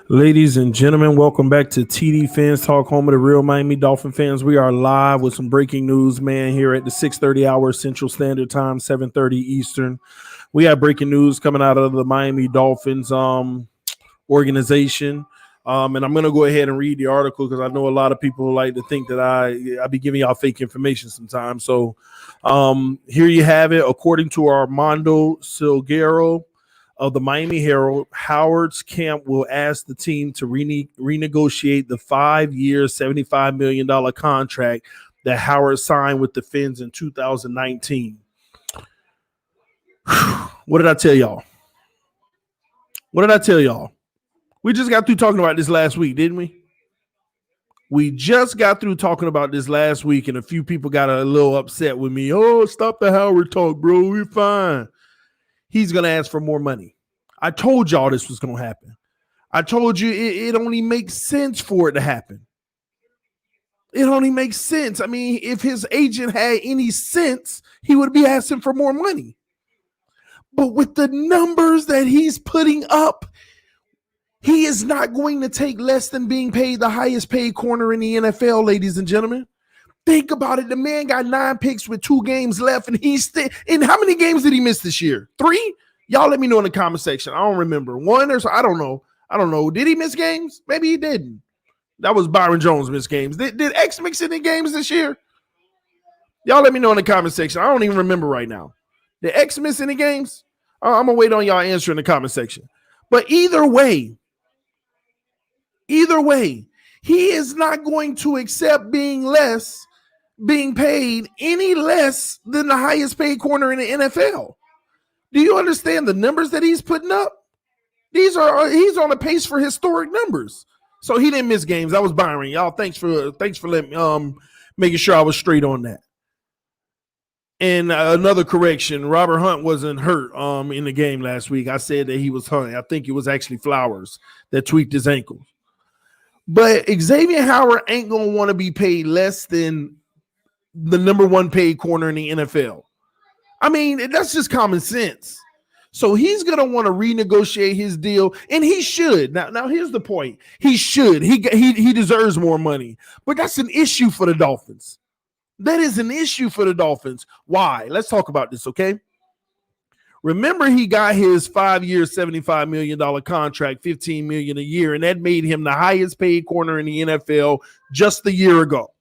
Ladies and gentlemen, welcome back to TD Fans Talk, home of the real Miami Dolphin fans. We are live with some breaking news, man, here at the 6:30 hour Central Standard Time, 7:30 Eastern. We have breaking news coming out of the Miami Dolphins organization. And I'm going to go ahead and read the article because I know a lot of people like to think that I be giving y'all fake information sometimes. So here you have it. According to Armando Silguero of the Miami Herald, Howard's camp will ask the team to renegotiate the 5-year, $75 million contract that Howard signed with the Fins in 2019. What did I tell y'all? We just got through talking about this last week, didn't we? We just got through talking about this last week, and a few people got a little upset with me. Oh, stop the Howard talk, bro. We're fine. He's going to ask for more money. I told y'all this was going to happen. I told you it only makes sense for it to happen. It only makes sense. I mean, if his agent had any sense, he would be asking for more money. But with the numbers that he's putting up, he is not going to take less than being paid the highest paid corner in the NFL, ladies and gentlemen. Think about it. The man got 9 picks with 2 games left, and he's still in. How many games did he miss this year? 3? Y'all let me know in the comment section. I don't remember. 1 or so. I don't know. Did he miss games? Maybe he didn't. That was Byron Jones missed games. Did X mix any games this year? Y'all let me know in the comment section. I don't even remember right now. Did X miss any games? I'm going to wait on y'all answer in the comment section. But either way, he is not going to accept being paid any less than the highest paid corner in the NFL. Do you understand the numbers that he's putting up? He's on a pace for historic numbers. So he didn't miss games. That was Byron. Y'all, thanks for letting me, making sure I was straight on that. And another correction, Robert Hunt wasn't hurt in the game last week. I said that he was hurt. I think it was actually Flowers that tweaked his ankle. But Xavien Howard ain't going to want to be paid less than the number 1 paid corner in the NFL. I mean, that's just common sense. So he's going to want to renegotiate his deal, and he should. Now here's the point. He should. He deserves more money. But that's an issue for the Dolphins. That is an issue for the Dolphins. Why? Let's talk about this, okay? Remember, he got his 5-year, $75 million contract, $15 million a year, and that made him the highest paid corner in the NFL just a year ago.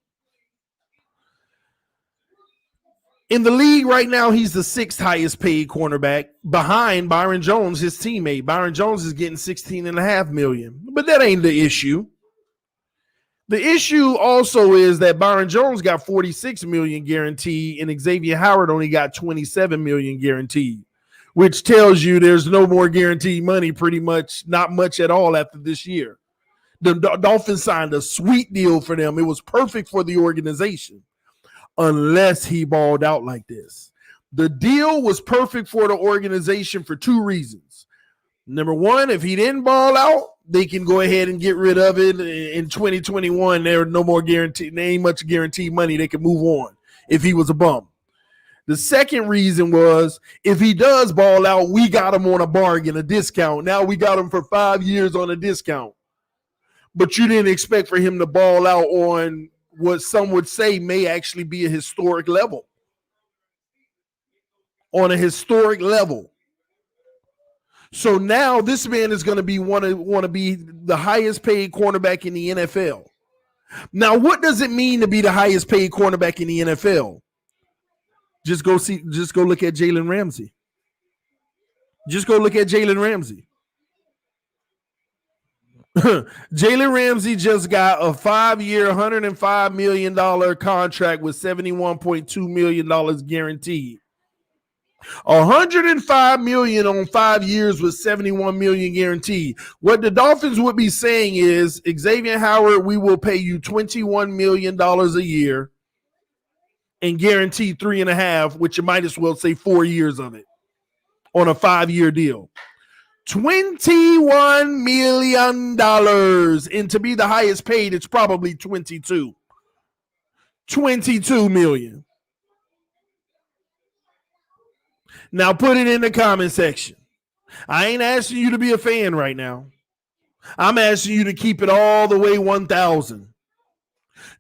In the league right now, he's the 6th highest paid cornerback behind Byron Jones, his teammate. Byron Jones is getting $16.5 million, but that ain't the issue. The issue also is that Byron Jones got $46 million guaranteed and Xavien Howard only got $27 million guaranteed, which tells you there's no more guaranteed money, pretty much not much at all after this year. The Dolphins signed a sweet deal for them. It was perfect for the organization unless he balled out like this. The deal was perfect for the organization for 2 reasons. Number 1, if he didn't ball out, they can go ahead and get rid of it in 2021. There no more guarantee. There ain't much guaranteed money. They can move on if he was a bum. The second reason was if he does ball out, we got him on a bargain, a discount. Now we got him for 5 years on a discount. But you didn't expect for him to ball out on what some would say may actually be a historic level. On a historic level. So now this man is going to want to be the highest paid cornerback in the NFL. Now, what does it mean to be the highest paid cornerback in the NFL? Just go look at Jalen Ramsey. Jalen Ramsey just got a 5-year, $105 million contract with $71.2 million guaranteed. $105 million on 5 years with $71 million guaranteed. What the Dolphins would be saying is, Xavien Howard, we will pay you $21 million a year and guarantee 3.5, which you might as well say 4 years of it on a 5-year deal. $21 million. And to be the highest paid, it's probably 22. $22 million. Now put it in the comment section. I ain't asking you to be a fan right now. I'm asking you to keep it all the way 1,000.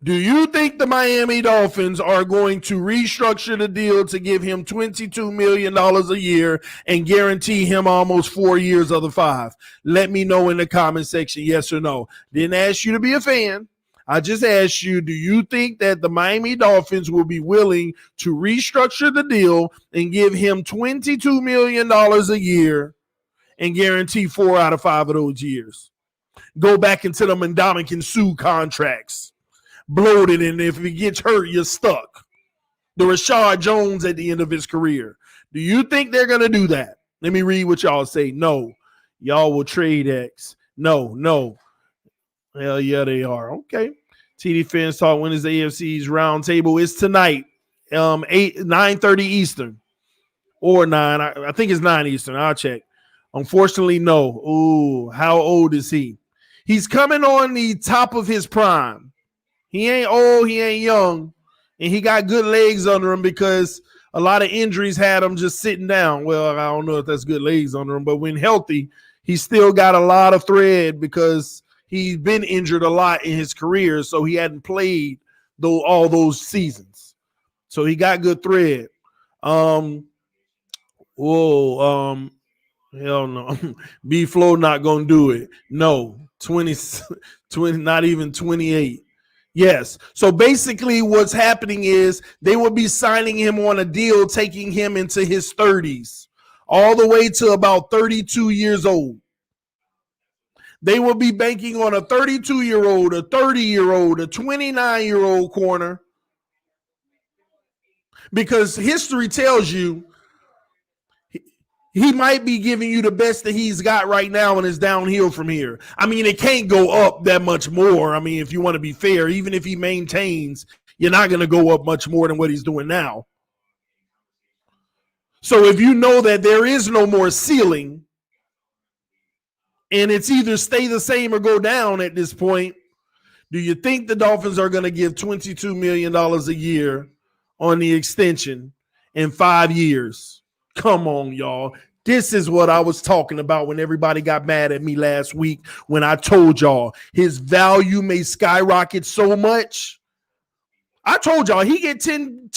Do you think the Miami Dolphins are going to restructure the deal to give him $22 million a year and guarantee him almost 4 years of the 5? Let me know in the comment section, yes or no. Didn't ask you to be a fan. I just asked you, do you think that the Miami Dolphins will be willing to restructure the deal and give him $22 million a year and guarantee 4 out of 5 of those years? Go back into the Ndamukong Suh contracts. Bloated, and if he gets hurt, you're stuck. The Rashad Jones at the end of his career. Do you think they're going to do that? Let me read what y'all say. No. Y'all will trade X. No. Hell yeah, they are. Okay. TDPHINSTALK, when is the AFC's round table? It's tonight, 9:30 Eastern. Or 9. I think it's 9 Eastern. I'll check. Unfortunately, no. Ooh, how old is he? He's coming on the top of his prime. He ain't old, he ain't young, and he got good legs under him because a lot of injuries had him just sitting down. Well, I don't know if that's good legs under him, but when healthy, he still got a lot of thread because he's been injured a lot in his career, so he hadn't played all those seasons. So he got good thread. Hell no. B-Flow not going to do it. No, 20, not even 28. Yes. So basically what's happening is they will be signing him on a deal, taking him into his 30s, all the way to about 32 years old. They will be banking on a 32-year-old, a 30-year-old, a 29-year-old corner, because history tells you he might be giving you the best that he's got right now and is downhill from here. I mean, it can't go up that much more. I mean, if you want to be fair, even if he maintains, you're not going to go up much more than what he's doing now. So if you know that there is no more ceiling and it's either stay the same or go down at this point, do you think the Dolphins are going to give $22 million a year on the extension in 5 years? Come on, y'all. This is what I was talking about when everybody got mad at me last week when I told y'all his value may skyrocket so much. I told y'all he get 10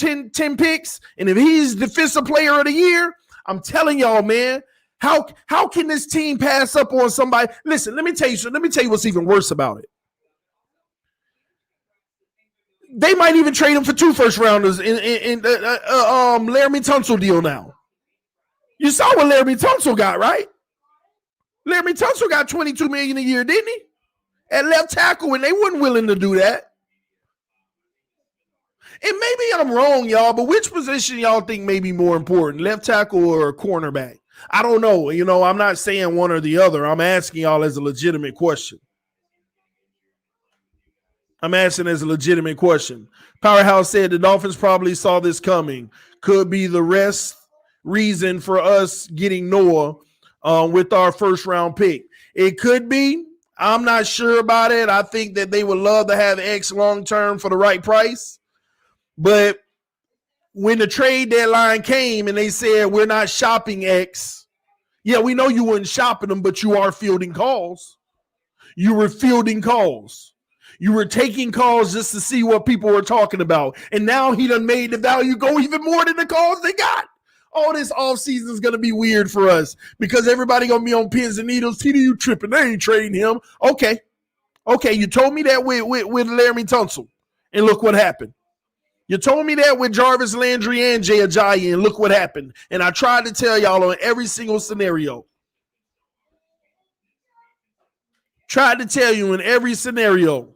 picks, and if he's defensive player of the year, I'm telling y'all, man, how can this team pass up on somebody? Listen, let me tell you what's even worse about it. They might even trade him for 2 first-rounders in Laramie Tunsil deal now. You saw what Laramie Tunsil got, right? Laramie Tunsil got $22 million a year, didn't he? At left tackle, and they weren't willing to do that. And maybe I'm wrong, y'all, but which position y'all think may be more important, left tackle or cornerback? I don't know. You know, I'm not saying one or the other. I'm asking y'all as a legitimate question. Powerhouse said the Dolphins probably saw this coming. Could be the reason for us getting Noah with our first round pick. It could be. I'm not sure about it. I think that they would love to have X long term for the right price. But when the trade deadline came and they said we're not shopping X, yeah, we know you weren't shopping them, but you are fielding calls. You were fielding calls. You were taking calls just to see what people were talking about. And now he done made the value go even more than the calls they got. Oh, this offseason is going to be weird for us because everybody going to be on pins and needles. TD, you tripping. They ain't trading him. Okay, you told me that with Laramie Tunsil, and look what happened. You told me that with Jarvis Landry and Jay Ajayi, and look what happened. And I tried to tell y'all on every single scenario. Tried to tell you in every scenario.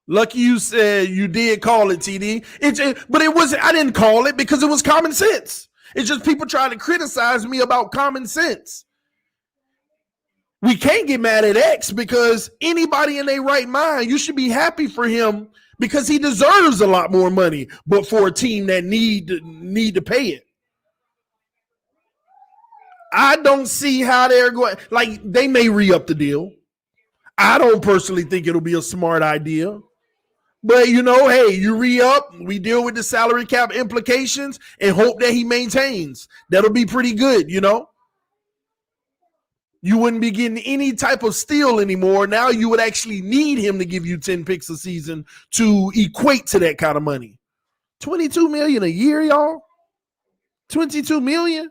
Lucky you said you did call it, TD. But it wasn't. I didn't call it because it was common sense. It's just people trying to criticize me about common sense. We can't get mad at X because anybody in their right mind, you should be happy for him because he deserves a lot more money, but for a team that need to pay it. I don't see how they're going. Like, they may re-up the deal. I don't personally think it'll be a smart idea. But, you know, hey, you re-up, we deal with the salary cap implications and hope that he maintains. That'll be pretty good, you know. You wouldn't be getting any type of steal anymore. Now you would actually need him to give you 10 picks a season to equate to that kind of money. $22 million a year, y'all. $22 million.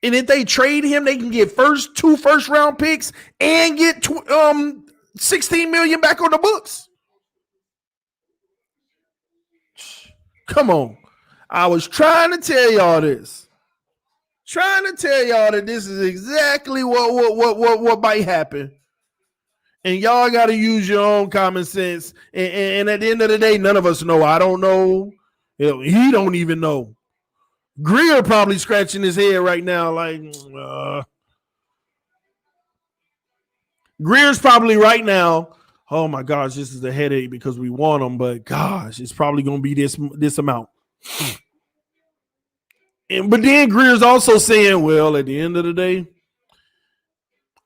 And if they trade him, they can get two first round picks and get $16 million back on the books. Come on. I was trying to tell y'all this. Trying to tell y'all that this is exactly what might happen. And y'all got to use your own common sense. And at the end of the day, none of us know. I don't know. He don't even know. Greer probably scratching his head right now like, Greer's probably right now, oh my gosh, this is a headache because we want him, but gosh, it's probably going to be this amount. But then Greer's also saying, well, at the end of the day,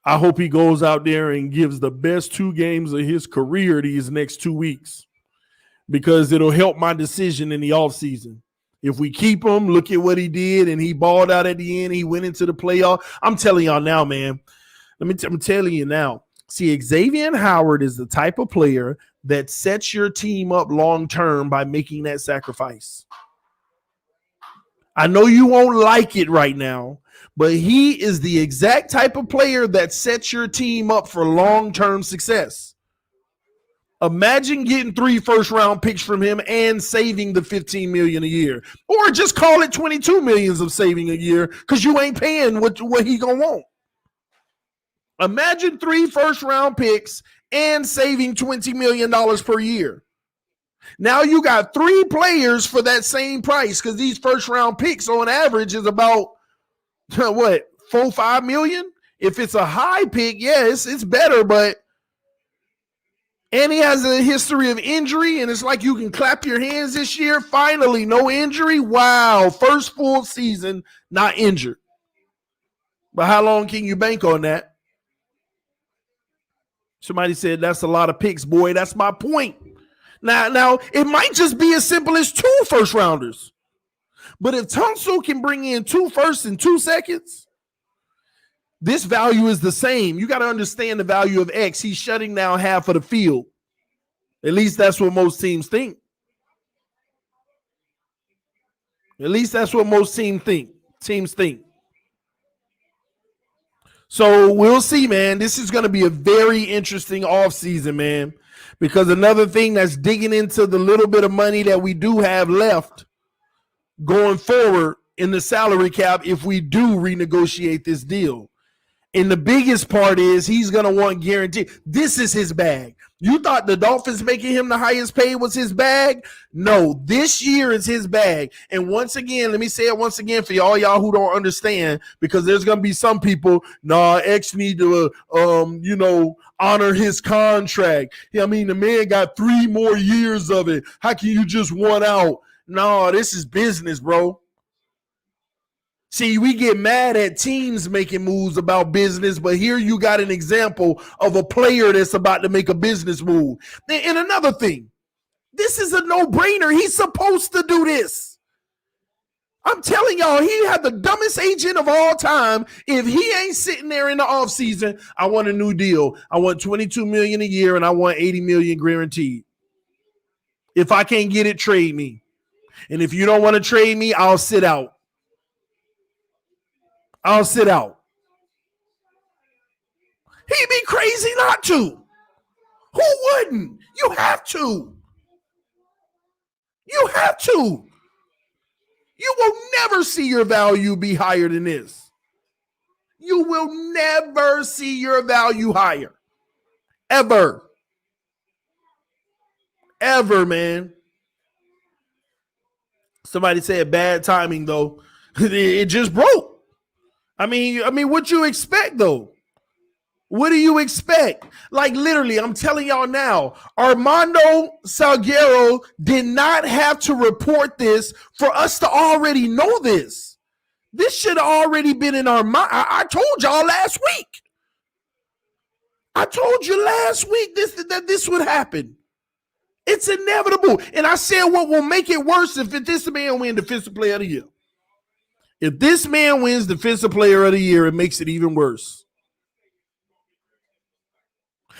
I hope he goes out there and gives the best 2 games of his career these next 2 weeks because it'll help my decision in the offseason. If we keep him, look at what he did, and he balled out at the end. He went into the playoff. I'm telling y'all now, man. I'm telling you now. See, Xavien Howard is the type of player that sets your team up long-term by making that sacrifice. I know you won't like it right now, but he is the exact type of player that sets your team up for long-term success. Imagine getting 3 first-round picks from him and saving the $15 million a year. Or just call it $22 million of saving a year because you ain't paying what he going to want. Imagine 3 first-round picks and saving $20 million per year. Now you got 3 players for that same price because these first-round picks on average is about, what, $4-5 million? If it's a high pick, yes, it's better, but and he has a history of injury, and it's like you can clap your hands this year. Finally, no injury. Wow, first full season, not injured. But how long can you bank on that? Somebody said that's a lot of picks, boy. That's my point. Now it might just be as simple as 2 first rounders. But if Tunsil can bring in 2 firsts and 2 seconds, this value is the same. You got to understand the value of X. He's shutting down half of the field. At least that's what most teams think. At least that's what most teams think. So we'll see, man. This is going to be a very interesting offseason, man, because another thing that's digging into the little bit of money that we do have left going forward in the salary cap if we do renegotiate this deal. And the biggest part is he's going to want guarantee. This is his bag. You thought the Dolphins making him the highest paid was his bag? No, this year is his bag. And once again, let me say it once again for y'all who don't understand, because there's going to be some people, X need to, honor his contract. I mean, the man got 3 more years of it. How can you just want out? No, this is business, bro. See, we get mad at teams making moves about business, but here you got an example of a player that's about to make a business move. And another thing, this is a no-brainer. He's supposed to do this. I'm telling y'all, he had the dumbest agent of all time. If he ain't sitting there in the offseason, I want a new deal. I want $22 million a year, and I want $80 million guaranteed. If I can't get it, trade me. And if you don't want to trade me, I'll sit out. I'll sit out. He'd be crazy not to. Who wouldn't? You have to. You have to. You will never see your value be higher than this. You will never see your value higher. Ever. Ever, man. Somebody said bad timing, though. It just broke. I mean, what you expect, though? What do you expect? Like, literally, I'm telling y'all now, Armando Salguero did not have to report this for us to already know this. This should have already been in our mind. I told y'all last week. I told you last week that this would happen. It's inevitable. And I said what will make it worse if this man win Defensive Player of the Year. If this man wins Defensive Player of the Year, it makes it even worse.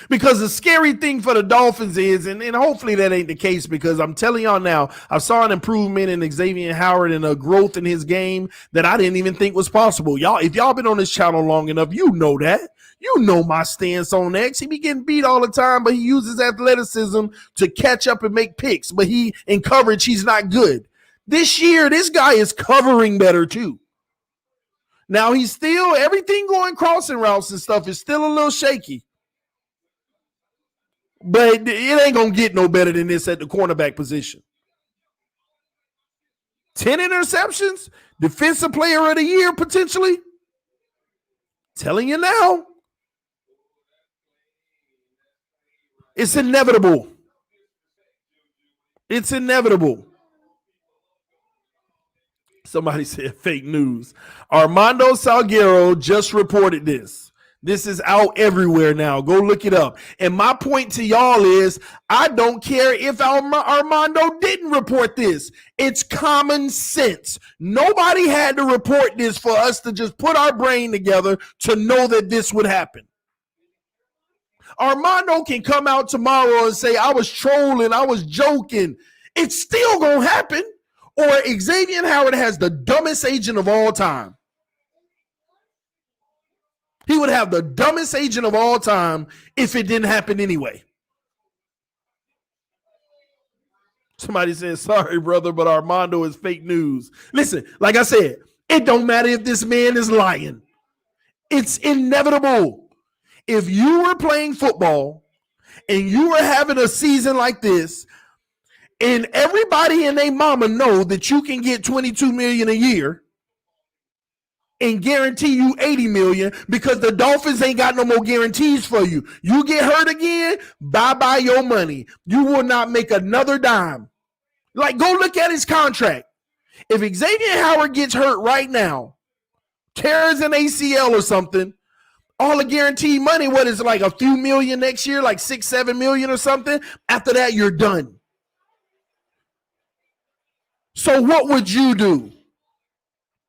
Because the scary thing for the Dolphins is, and hopefully that ain't the case, because I'm telling y'all now, I saw an improvement in Xavien Howard and a growth in his game that I didn't even think was possible. Y'all, if y'all been on this channel long enough, you know that. You know my stance on X. He be getting beat all the time, but he uses athleticism to catch up and make picks. But in coverage, he's not good. This year, this guy is covering better too. Now he's still, everything going crossing routes and stuff is still a little shaky. But it ain't going to get no better than this at the cornerback position. 10 interceptions, Defensive Player of the Year potentially. Telling you now. It's inevitable. It's inevitable. Somebody said fake news. Armando Salguero just reported this. This is out everywhere now. Go look it up. And my point to y'all is, I don't care if Armando didn't report this. It's common sense. Nobody had to report this for us to just put our brain together to know that this would happen. Armando can come out tomorrow and say, I was trolling, I was joking. It's still going to happen. Or Xavien Howard has the dumbest agent of all time. He would have the dumbest agent of all time if it didn't happen anyway. Somebody said, sorry, brother, but Armando is fake news. Listen, like I said, it don't matter if this man is lying. It's inevitable. If you were playing football and you were having a season like this, and everybody and their mama know that you can get $22 million a year and guarantee you $80 million because the Dolphins ain't got no more guarantees for you. You get hurt again, bye-bye your money. You will not make another dime. Like, go look at his contract. If Xavien Howard gets hurt right now, tears an ACL or something, all the guaranteed money, what is it, like a few million next year, like 6-7 million or something? After that, you're done. So what would you do?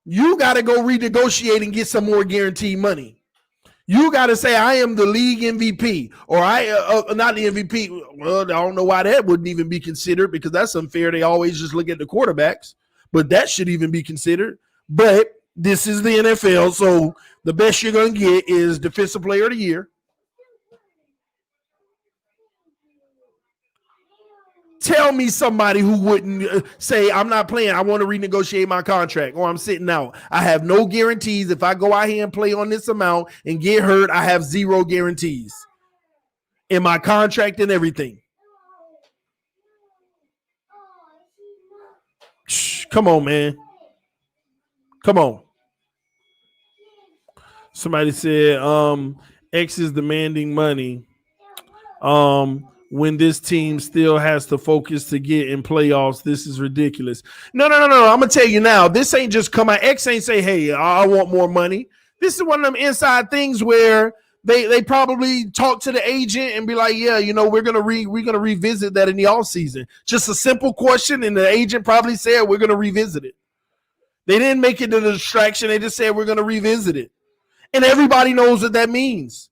You got to go renegotiate and get some more guaranteed money. You got to say, I am the league MVP, or not the MVP. Well, I don't know why that wouldn't even be considered, because that's unfair. They always just look at the quarterbacks, but that should even be considered. But this is the NFL, so the best you're going to get is Defensive Player of the Year. Tell me somebody who wouldn't say, I'm not playing, I want to renegotiate my contract, or I'm sitting out. I have no guarantees. If I go out here and play on this amount and get hurt, I have zero guarantees in my contract and everything. Shh, come on, man. Come on. Somebody said, X is demanding money. When this team still has to focus to get in playoffs, this is ridiculous. No. I'm going to tell you now, this ain't just come out. X ain't say, hey, I want more money. This is one of them inside things where they probably talk to the agent and be like, yeah, we're going to revisit that in the offseason. Just a simple question, and the agent probably said, we're going to revisit it. They didn't make it a distraction. They just said, we're going to revisit it. And everybody knows what that means.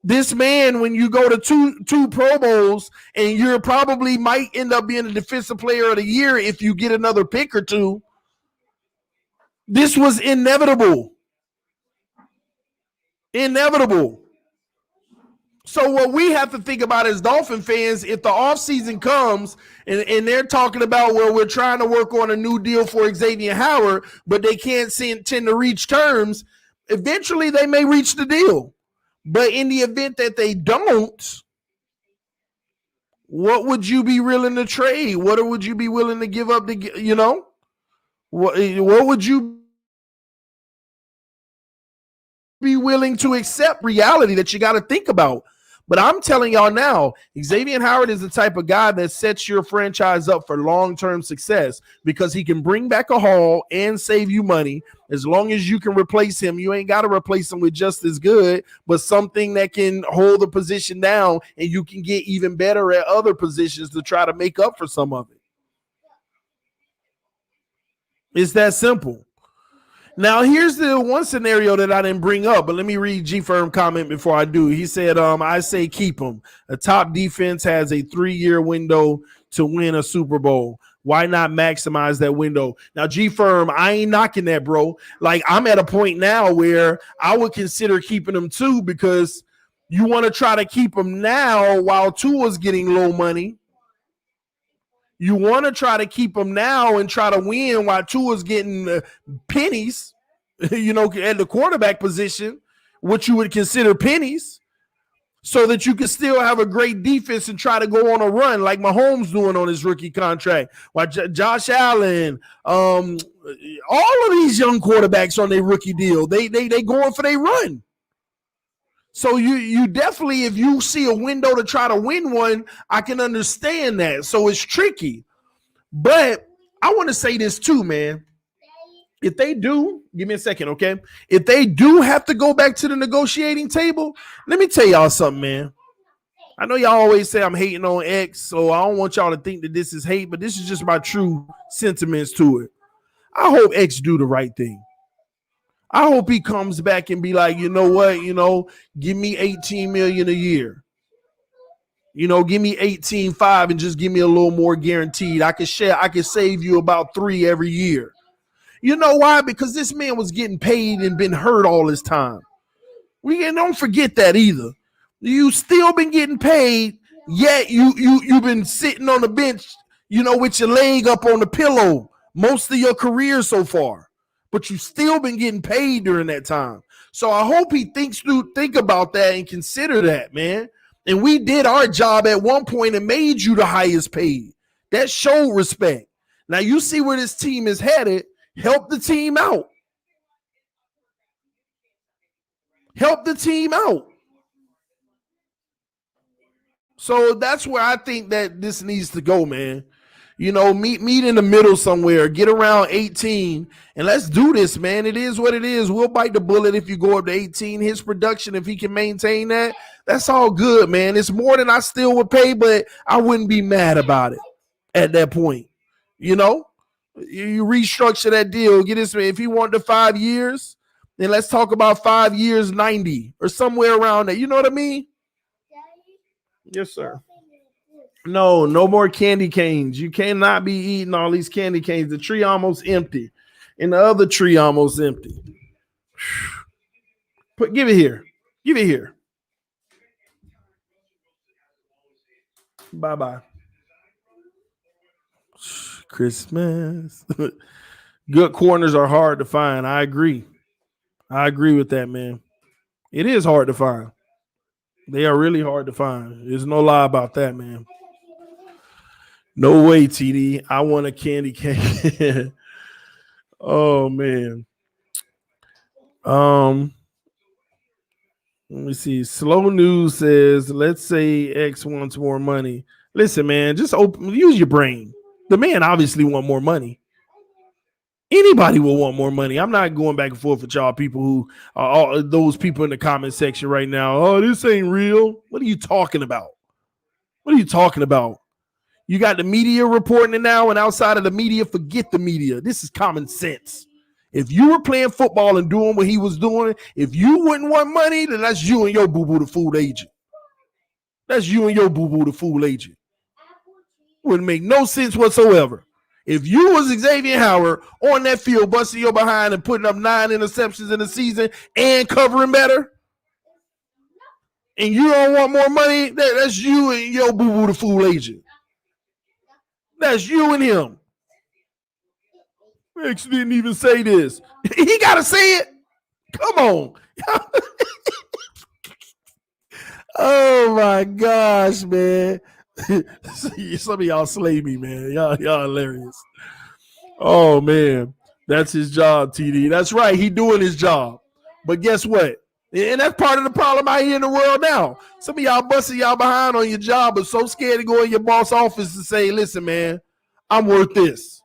This man, when you go to two Pro Bowls, and you probably might end up being the Defensive Player of the Year if you get another pick or two, this was inevitable. Inevitable. So what we have to think about as Dolphin fans, if the offseason comes and they're talking about, well, we're trying to work on a new deal for Xavien Howard, but they can't tend to reach terms, eventually they may reach the deal. But in the event that they don't, what would you be willing to trade? What would you be willing to give up to, what would you be willing to accept reality that you got to think about? But I'm telling y'all now, Xavien Howard is the type of guy that sets your franchise up for long-term success, because he can bring back a haul and save you money. As long as you can replace him, you ain't got to replace him with just as good, but something that can hold the position down, and you can get even better at other positions to try to make up for some of it. It's that simple. Now, here's the one scenario that I didn't bring up, but let me read G Firm comment before I do. He said, I say keep him. A top defense has a 3-year window to win a Super Bowl. Why not maximize that window? Now, G Firm, I ain't knocking that, bro. Like, I'm at a point now where I would consider keeping him too, because you want to try to keep him now while Tua's getting low money. You want to try to keep him now and try to win while Tua's getting pennies, at the quarterback position, what you would consider pennies, so that you can still have a great defense and try to go on a run like Mahomes doing on his rookie contract. While Josh Allen, all of these young quarterbacks on their rookie deal, they going for their run. So you definitely, if you see a window to try to win one, I can understand that. So it's tricky. But I want to say this too, man. If they do, give me a second, okay? If they do have to go back to the negotiating table, let me tell y'all something, man. I know y'all always say I'm hating on X, so I don't want y'all to think that this is hate, but this is just my true sentiments to it. I hope X do the right thing. I hope he comes back and be like, you know what, give me $18 million a year. Give me 18.5 and just give me a little more guaranteed. I could save you about 3 every year. You know why? Because this man was getting paid and been hurt all this time. Don't forget that either. You still been getting paid, yet you've been sitting on the bench, with your leg up on the pillow most of your career so far. But you still been getting paid during that time. So I hope he think about that and consider that, man. And we did our job at one point and made you the highest paid. That showed respect. Now you see where this team is headed. Help the team out. Help the team out. So that's where I think that this needs to go, man. Meet in the middle somewhere. Get around 18, and let's do this, man. It is what it is. We'll bite the bullet if you go up to 18. His production, if he can maintain that, that's all good, man. It's more than I still would pay, but I wouldn't be mad about it at that point. You restructure that deal. Get this man. If he wanted the 5 years, then let's talk about 5 years, 90 or somewhere around that. You know what I mean? Yes, sir. No more candy canes. You cannot be eating all these candy canes. The tree almost empty, and the other tree almost empty. Give it here. Give it here. Bye-bye. Christmas. Good corners are hard to find. I agree with that, man. It is hard to find. They are really hard to find. There's no lie about that, man. No way, TD. I want a candy cane. Oh, man. Let me see. Slow News says, let's say X wants more money. Listen, man, just use your brain. The man obviously want more money. Anybody will want more money. I'm not going back and forth with y'all people who are all those people in the comment section right now. Oh, this ain't real. What are you talking about? You got the media reporting it now, and outside of the media, forget the media. This is common sense. If you were playing football and doing what he was doing, if you wouldn't want money, then that's you and your boo-boo the fool agent. Wouldn't make no sense whatsoever. If you was Xavien Howard on that field, busting your behind and putting up 9 interceptions in the season and covering better, and you don't want more money, that's you and your boo-boo the fool agent. That's you and him. X didn't even say this. He got to say it. Come on. Oh, my gosh, man. Some of y'all slay me, man. Y'all hilarious. Oh, man. That's his job, TD. That's right. He doing his job. But guess what? And that's part of the problem out here in the world now. Some of y'all busting y'all behind on your job, but so scared to go in your boss office and say, listen, man, I'm worth this.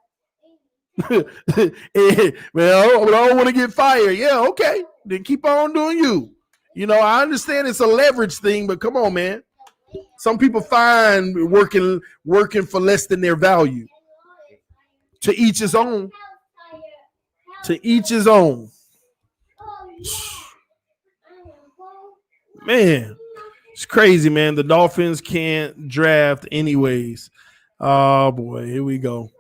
Man, I don't want to get fired. Yeah, okay. Then keep on doing you. I understand it's a leverage thing, but come on, man. Some people find working for less than their value. To each his own. To each his own. Man, it's crazy, man. The Dolphins can't draft anyways. Oh boy, here we go.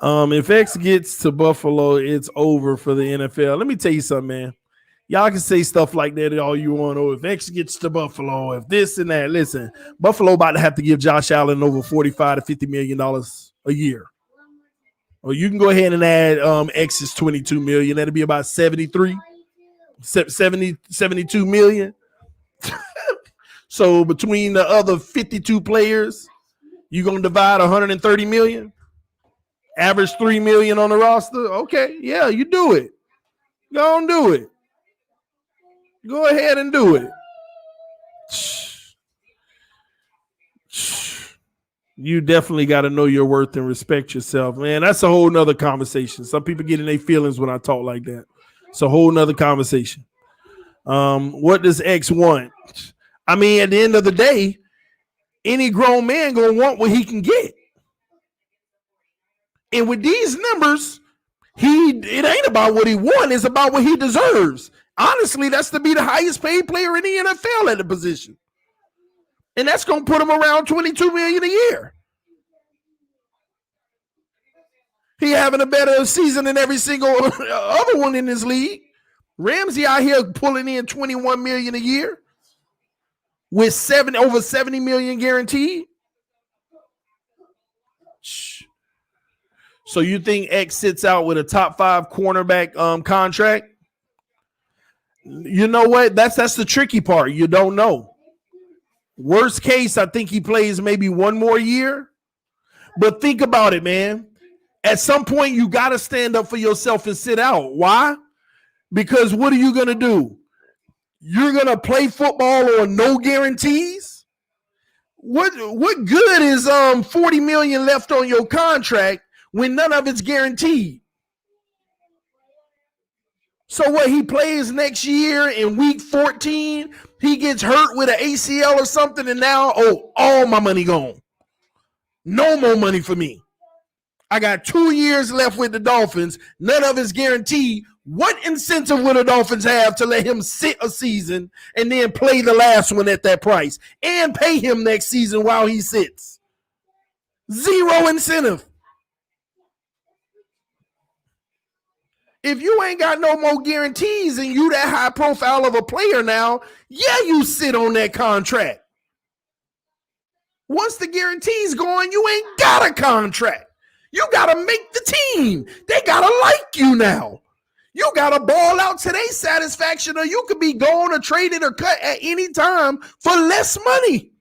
If X gets to Buffalo, it's over for the NFL. Let me tell you something, man. Y'all can say stuff like that all you want. Oh, if X gets to Buffalo, if this and that. Listen, Buffalo about to have to give Josh Allen over $45 to $50 million a year. Or you can go ahead and add X's $22 million. That'll be about 72 million. So between the other 52 players, you're going to divide 130 million? Average 3 million on the roster? Okay, yeah, you do it. Go and do it. Go ahead and do it. You definitely got to know your worth and respect yourself, man. That's a whole nother conversation. Some people get in their feelings when I talk like that. It's a whole nother conversation. What does X want? I mean, at the end of the day, any grown man gonna want what he can get. And with these numbers, it ain't about what he wants, it's about what he deserves. Honestly, that's to be the highest paid player in the NFL at the position. And that's going to put him around $22 million a year. He having a better season than every single other one in this league. Ramsey out here pulling in $21 million a year with over $70 million guaranteed. So you think X sits out with a top 5 cornerback contract? You know what? That's the tricky part. You don't know. Worst case, I think he plays maybe one more year. But think about it, man. At some point, you got to stand up for yourself and sit out. Why? Because what are you going to do? You're going to play football on no guarantees? What good is $40 million left on your contract when none of it's guaranteed? So what, he plays next year in week 14, he gets hurt with an ACL or something, and now, all my money gone. No more money for me. I got 2 years left with the Dolphins. None of it's guaranteed. What incentive would the Dolphins have to let him sit a season and then play the last one at that price and pay him next season while he sits? Zero incentive. If you ain't got no more guarantees and you that high profile of a player now, yeah, you sit on that contract. Once the guarantee's going, you ain't got a contract. You got to make the team. They got to like you now. You got to ball out to their satisfaction, or you could be gone or traded or cut at any time for less money.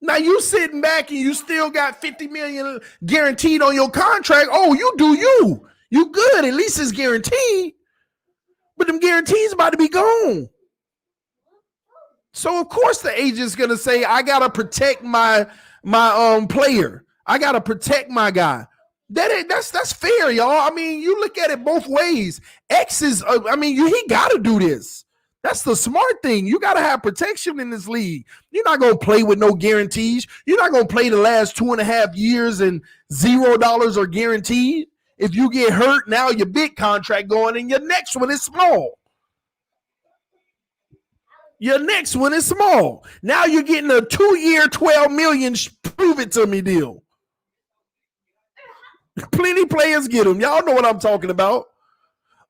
Now you sitting back and you still got $50 million guaranteed on your contract. Oh, you do you. You good. At least it's guaranteed. But them guarantees about to be gone. So of course the agent's gonna say, I gotta protect my player. I gotta protect my guy. That's fair, y'all. I mean, you look at it both ways. X is, he gotta do this. That's the smart thing. You got to have protection in this league. You're not going to play with no guarantees. You're not going to play the last 2.5 years and $0 are guaranteed. If you get hurt, now your big contract going and your next one is small. Your next one is small. Now you're getting a 2-year, $12 million prove it to me deal. Plenty players get them. Y'all know what I'm talking about.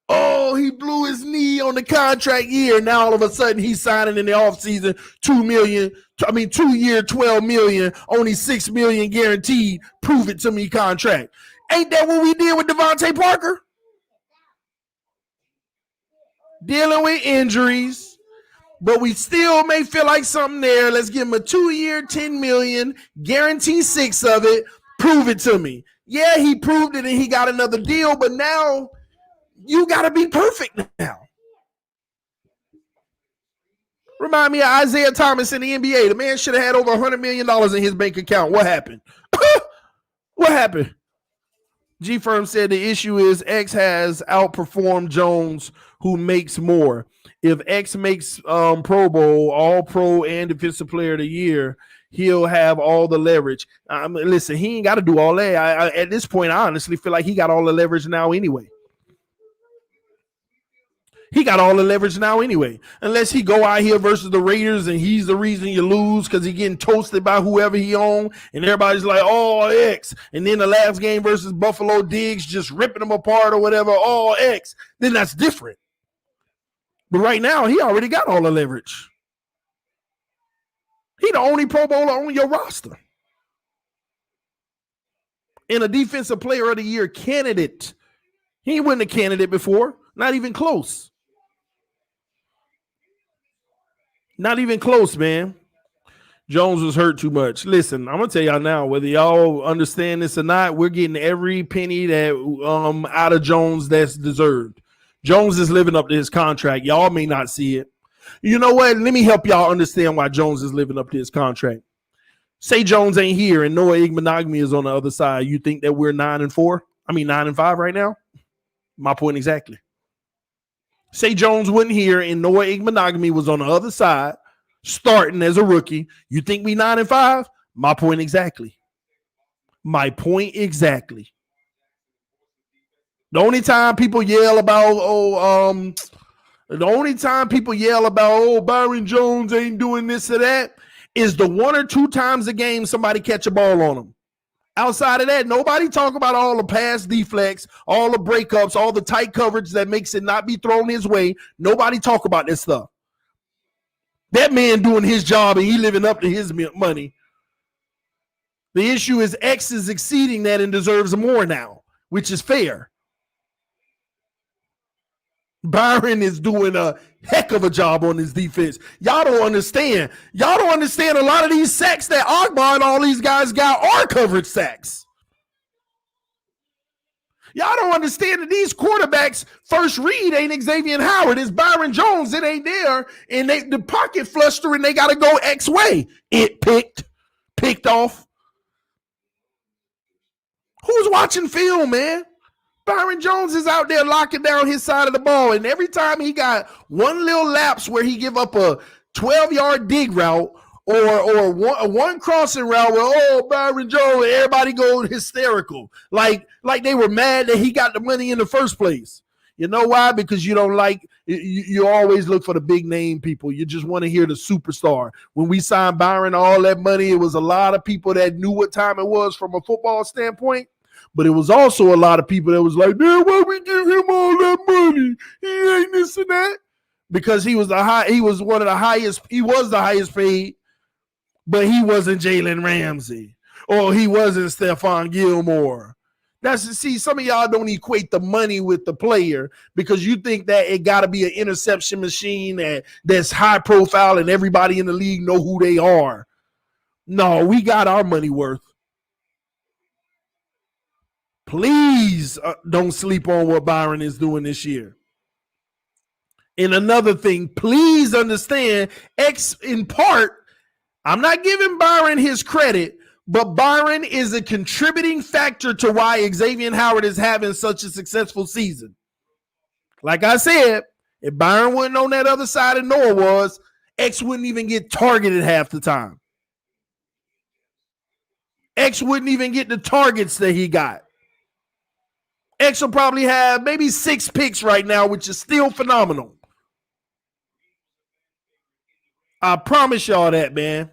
Oh, he blew his knee on the contract year. Now all of a sudden he's signing in the offseason 2-year, $12 million, only $6 million guaranteed. Prove it to me contract. Ain't that what we did with Devontae Parker? Dealing with injuries, but we still may feel like something there. Let's give him a 2-year, $10 million, guarantee 6 of it. Prove it to me. Yeah, he proved it and he got another deal, but now you got to be perfect now. Remind me of Isaiah Thomas in the NBA. The man should have had over $100 million in his bank account. What happened? What happened? G-Firm said the issue is X has outperformed Jones, who makes more. If X makes Pro Bowl, All-Pro, and Defensive Player of the Year, he'll have all the leverage. Listen, he ain't got to do all that. At this point, I honestly feel like he got all the leverage now anyway. He got all the leverage now anyway. Unless he go out here versus the Raiders and he's the reason you lose because he getting toasted by whoever he own and everybody's like, oh, X. And then the last game versus Buffalo, Diggs just ripping them apart or whatever, oh, X. Then that's different. But right now, he already got all the leverage. He the only Pro Bowler on your roster. And a Defensive Player of the Year candidate. He ain't wasn't a candidate before. Not even close. Not even close, man. Jones was hurt too much. Listen, I'm going to tell y'all now, whether y'all understand this or not, we're getting every penny that out of Jones that's deserved. Jones is living up to his contract. Y'all may not see it. You know what? Let me help y'all understand why Jones is living up to his contract. Say Jones ain't here and Noah Igbenogany is on the other side. You think that we're 9-4? I mean 9-5 right now? My point exactly. Say Jones wasn't here and Noah Igbenogany was on the other side, starting as a rookie. You think we 9-5? My point exactly. My point exactly. The only time people yell about, Byron Jones ain't doing this or that is the 1 or 2 times a game somebody catch a ball on him. Outside of that, nobody talk about all the pass deflects, all the breakups, all the tight coverage that makes it not be thrown his way. Nobody talk about this stuff. That man doing his job and he living up to his money. The issue is X is exceeding that and deserves more now, which is fair. Byron is doing a heck of a job on his defense. Y'all don't understand. Y'all don't understand a lot of these sacks that Agba and all these guys got are coverage sacks. Y'all don't understand that these quarterbacks first read ain't Xavien Howard. It's Byron Jones. It ain't there. And the pocket fluster and they got to go X way. It picked off. Who's watching film, man? Byron Jones is out there locking down his side of the ball. And every time he got one little lapse where he give up a 12-yard dig route or one crossing route where, Byron Jones, and everybody go hysterical. Like they were mad that he got the money in the first place. You know why? Because you don't like, you always look for the big name people. You just want to hear the superstar. When we signed Byron, all that money, it was a lot of people that knew what time it was from a football standpoint. But it was also a lot of people that was like, man, why we give him all that money? He ain't this and that. Because he was the highest paid, but he wasn't Jalen Ramsey or he wasn't Stephon Gilmore. Some of y'all don't equate the money with the player because you think that it got to be an interception machine that's high profile and everybody in the league know who they are. No, we got our money worth. Please don't sleep on what Byron is doing this year. And another thing, please understand, in part, I'm not giving Byron his credit, but Byron is a contributing factor to why Xavien Howard is having such a successful season. Like I said, if Byron wasn't on that other side and Noah was, X wouldn't even get targeted half the time. X wouldn't even get the targets that he got. X will probably have maybe 6 picks right now, which is still phenomenal. I promise y'all that, man.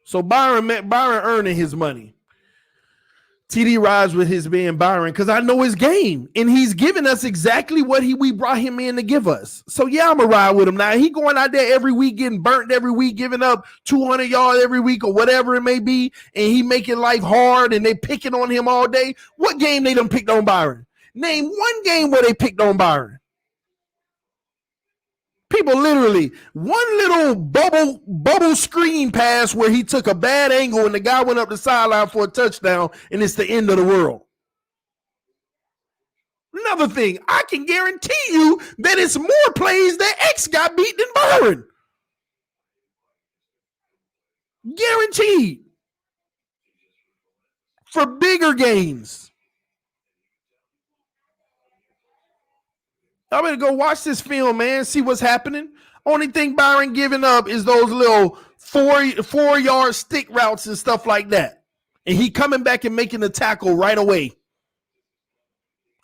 So Byron earning his money. TD rides with his man Byron because I know his game. And he's giving us exactly what we brought him in to give us. So, yeah, I'm going to ride with him. Now, he going out there every week, getting burnt every week, giving up 200 yards every week or whatever it may be, and he making life hard, and they picking on him all day. What game they done picked on Byron? Name one game where they picked on Byron. People literally, one little bubble screen pass where he took a bad angle and the guy went up the sideline for a touchdown, and it's the end of the world. Another thing, I can guarantee you that it's more plays that X got beat than Byron. Guaranteed. For bigger games. I'm going to go watch this film, man, see what's happening. Only thing Byron giving up is those little 4-yard stick routes and stuff like that. And he coming back and making the tackle right away.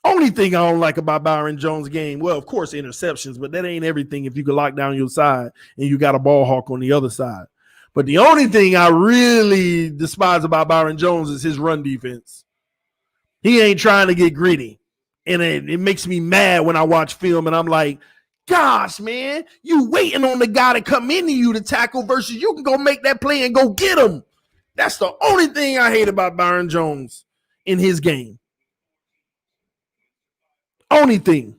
Only thing I don't like about Byron Jones' game, well, of course, interceptions, but that ain't everything if you can lock down your side and you got a ball hawk on the other side. But the only thing I really despise about Byron Jones is his run defense. He ain't trying to get gritty. And it makes me mad when I watch film and I'm like, gosh, man, you waiting on the guy to come into you to tackle versus you can go make that play and go get him. That's the only thing I hate about Byron Jones in his game. Only thing.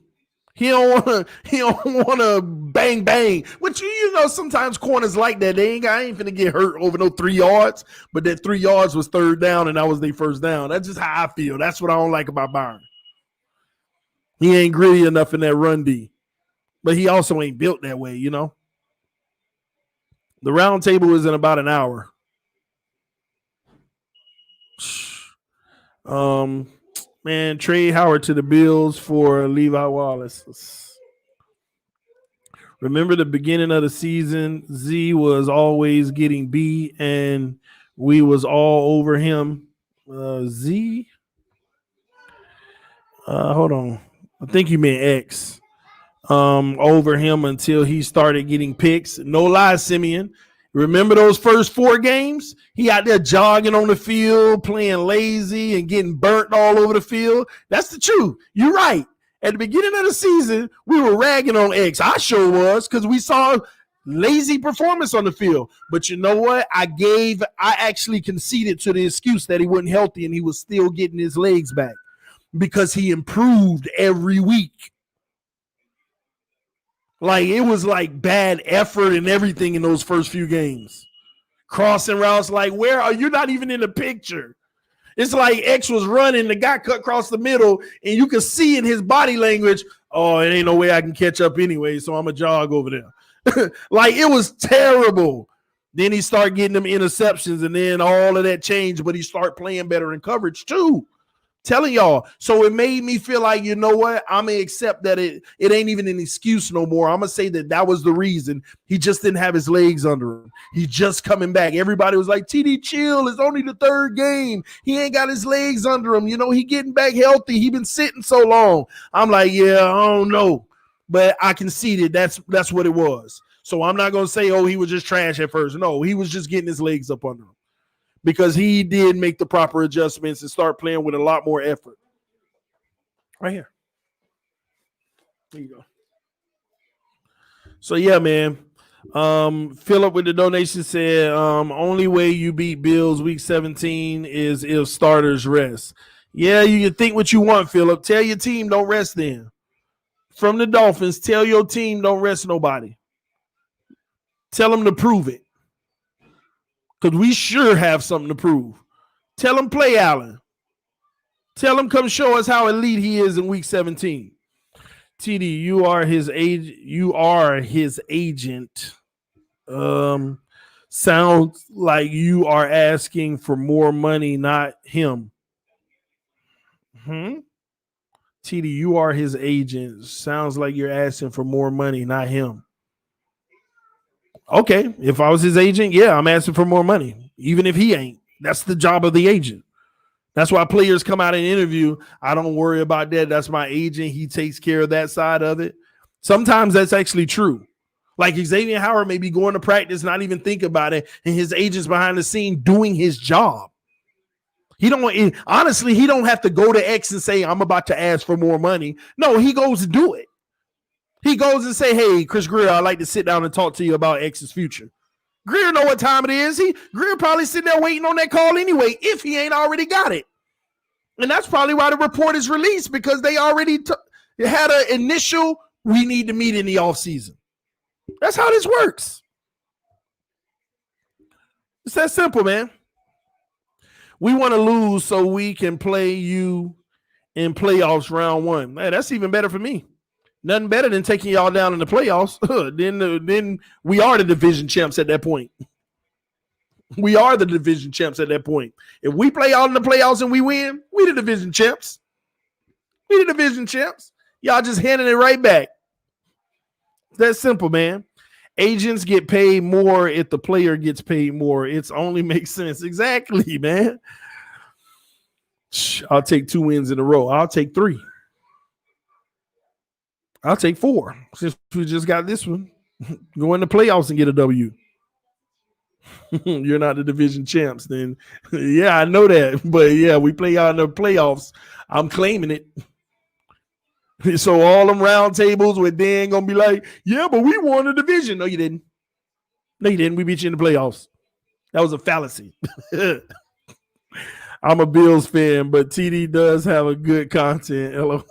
He don't want to bang bang. Which you know sometimes corners like that. I ain't finna get hurt over no 3 yards, but that 3 yards was third down and that was their first down. That's just how I feel. That's what I don't like about Byron. He ain't gritty enough in that run D. But he also ain't built that way, you know. The round table is in about an hour. Man, trade Howard to the Bills for Levi Wallace. Remember the beginning of the season, Z was always getting B and we was all over him. Z? Hold on. I think you meant X. Over him until he started getting picks. No lie, Simeon. Remember those first 4 games? He out there jogging on the field, playing lazy and getting burnt all over the field. That's the truth. You're right. At the beginning of the season, we were ragging on X. I sure was because we saw lazy performance on the field. But you know what? I actually conceded to the excuse that he wasn't healthy and he was still getting his legs back because he improved every week. Like, it was like bad effort and everything in those first few games. Crossing routes, like, where are you? Not even in the picture. It's like X was running, the guy cut across the middle, and you could see in his body language, oh, it ain't no way I can catch up anyway, so I'm going to jog over there. Like, it was terrible. Then he started getting them interceptions, and then all of that changed, but he started playing better in coverage too. Telling y'all. So it made me feel like, you know what? I'm going to accept that it ain't even an excuse no more. I'm going to say that was the reason. He just didn't have his legs under him. He's just coming back. Everybody was like, TD chill. It's only the 3rd game. He ain't got his legs under him. You know, he getting back healthy. He been sitting so long. I'm like, yeah, I don't know. But I conceded that's what it was. So I'm not going to say, oh, he was just trash at first. No, he was just getting his legs up under him. Because he did make the proper adjustments and start playing with a lot more effort. Right here. There you go. So, yeah, man. Philip with the donation said, only way you beat Bills week 17 is if starters rest. Yeah, you can think what you want, Philip. Tell your team don't rest then. From the Dolphins, tell your team don't rest nobody. Tell them to prove it. Because we sure have something to prove. Tell him play Allen. Tell him come show us how elite he is in week 17. TD, you are his agent. Sounds like you are asking for more money, not him. TD, you are his agent. Sounds like you're asking for more money, not him. Okay, if I was his agent, yeah, I'm asking for more money, even if he ain't. That's the job of the agent. That's why players come out and interview. I don't worry about that. That's my agent. He takes care of that side of it. Sometimes that's actually true. Like Xavien Howard may be going to practice, not even think about it, and his agent's behind the scene doing his job. He don't have to go to X and say, I'm about to ask for more money. No, he goes to do it. He goes and say, hey, Chris Greer, I'd like to sit down and talk to you about X's future. Greer know what time it is. Greer probably sitting there waiting on that call anyway, if he ain't already got it. And that's probably why the report is released, because they already had an initial, we need to meet in the offseason. That's how this works. It's that simple, man. We want to lose so we can play you in playoffs round 1. Man, that's even better for me. Nothing better than taking y'all down in the playoffs. Then we are the division champs at that point. We are the division champs at that point. If we play out in the playoffs and we win, we the division champs. We the division champs. Y'all just handing it right back. That's simple, man. Agents get paid more if the player gets paid more. It's only makes sense. Exactly, man. I'll take 2 wins in a row. I'll take 3. I'll take 4 since we just got this one. Go in the playoffs and get a W. You're not the division champs, then. Yeah, I know that. But yeah, we play out in the playoffs. I'm claiming it. So all them round tables where Dan gonna be like, yeah, but we won the division. No, you didn't. No, you didn't. We beat you in the playoffs. That was a fallacy. I'm a Bills fan, but TD does have a good content. LOL.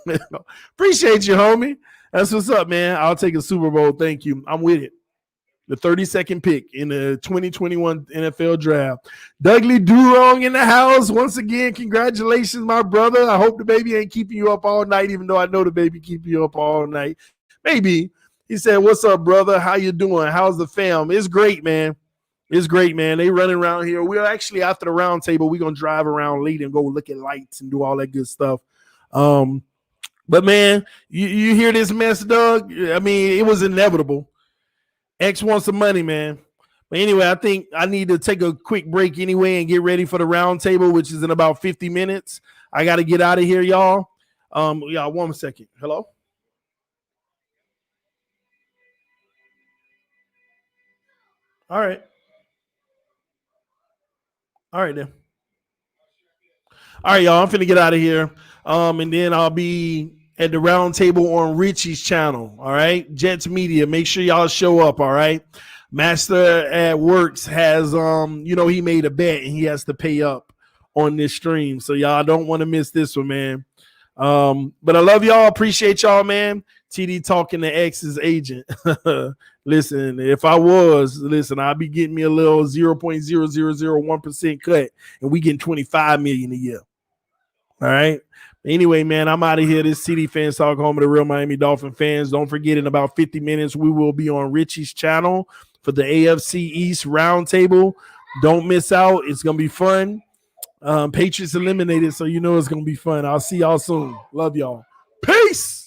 Appreciate you, homie. That's what's up, man. I'll take a Super Bowl. Thank you. I'm with it. The 32nd pick in the 2021 NFL draft. Dougley Durong in the house. Once again, congratulations, my brother. I hope the baby ain't keeping you up all night, even though I know the baby keeping you up all night. Maybe. He said, what's up, brother? How you doing? How's the fam? It's great, man. It's great, man. They running around here. We're actually after the round table. We're going to drive around late and go look at lights and do all that good stuff. But, man, you hear this mess, Doug? I mean, it was inevitable. X wants some money, man. But anyway, I think I need to take a quick break anyway and get ready for the round table, which is in about 50 minutes. I got to get out of here, y'all. Y'all, 1 second. Hello? All right. All right, then. All right, y'all. I'm finna get out of here. And then I'll be at the round table on Richie's channel. All right. Jets Media. Make sure y'all show up. All right. Master at Works has he made a bet and he has to pay up on this stream. So y'all don't want to miss this one, man. But I love y'all. Appreciate y'all, man. TD talking to X's agent. Listen, if I was, I'd be getting me a little 0.0001% cut, and we getting $25 million a year. All right. Anyway, man, I'm out of here. This TDPHINSTALK, home of the real Miami Dolphin fans. Don't forget, in about 50 minutes, we will be on Richie's channel for the AFC East roundtable. Don't miss out. It's gonna be fun. Patriots eliminated, so you know it's gonna be fun. I'll see y'all soon. Love y'all. Peace.